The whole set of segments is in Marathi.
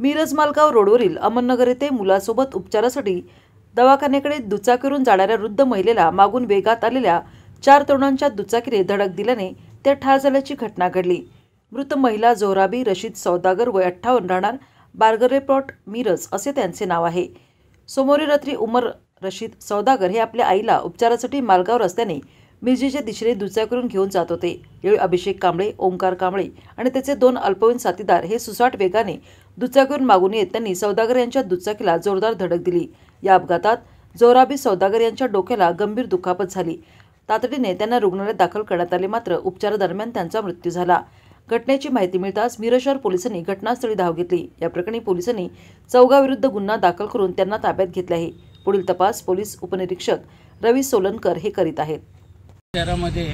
मिरज मालगाव रोडवरील अमननगर येथे मुलासोबत उपचारासाठी दवाखान्याकडे दुचाकीवरून जाणाऱ्या वृद्ध महिलेला मागून वेगात आलेल्या 4 तरुणांच्या दुचाकीने धडक दिल्याने त्या ठार झाल्याची घटना घडली। मृत महिला जोहराबी रशीद सौदागर वय 58 राहणार बारगरे प्लॉट मिरज असे त्यांचे नाव आहे। सोमवारी रात्री उमर रशीद सौदागर हे आपल्या आईला उपचारासाठी मालगाव रस्त्याने मिरजेच्या दिशेने दुचाकीवरून घेऊन जात होते। यावेळी अभिषेक कांबळे, ओंकार कांबळे आणि त्याचे 2 अल्पवयीन साथीदार हे सुसाट वेगाने दुचाकीवरून मागून येत त्यांनी सौदागर यांच्या दुचाकीला जोरदार धडक दिली। या अपघातात जोहराबी सौदागर यांच्या डोक्याला गंभीर दुखापत झाली। तातडीने त्यांना रुग्णालयात दाखल करण्यात आले, मात्र उपचारादरम्यान त्यांचा मृत्यू झाला। घटनेची माहिती मिळताच मिरज शहर पोलिसांनी घटनास्थळी धाव घेतली। या प्रकरणी पोलिसांनी चौघांविरुद्ध गुन्हा दाखल करून त्यांना ताब्यात घेतले आहे। पुढील तपास पोलीस उपनिरीक्षक रवी सोलनकर हे करीत आहेत। शहरामध्ये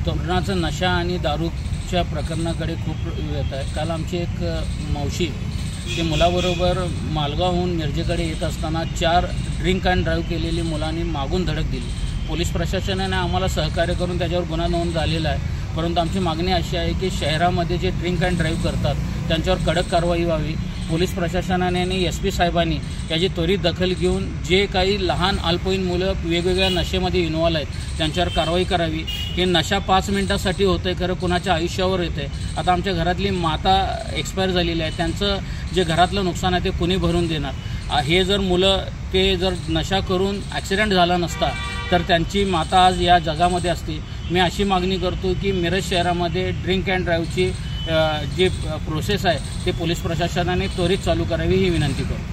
तरुणाचा नशा आणि दारूच्या प्रकरणाकडे खूप येत आहे। काल आमची एक मावशी ते मुलाबरोबर मालगावहून मिरजेकडे येत असताना 4 ड्रिंक अँड ड्राईव्ह केलेली मुलांनी मागून धडक दिली। पोलीस प्रशासनाने आम्हाला सहकार्य करून त्याच्यावर गुन्हा नोंद झालेला आहे, परंतु आमची मागणी अशी आहे की शहरामध्ये जे ड्रिंक अँड ड्राईव्ह करतात त्यांच्यावर कडक कारवाई व्हावी। पोलीस प्रशासनाने आणि SP साहेबांनी याची त्वरित दखल घेऊन जे काही लहान अल्पवयीन मुलं वेगवेगळ्या नशेमध्ये इन्व्हॉल्व आहेत त्यांच्यावर कारवाई करावी। हे नशा 5 मिनिटासाठी होतंय, खरं कुणाच्या आयुष्यावर येते। आता आमच्या घरातली माता एक्सपायर झालेली आहे, त्यांचं जे घरातलं नुकसान आहे ते कुणी भरून देणार? हे जर मुलं ते जर नशा करून ॲक्सिडेंट झाला नसता तर त्यांची माता आज या जगामध्ये असते। मी अशी मागणी करतो की मिरज शहरामध्ये ड्रिंक अँड ड्राईव्हची जे प्रोसेस आहे ते पोलीस प्रशासनाने त्वरित चालू करावी ही विनंती करतो।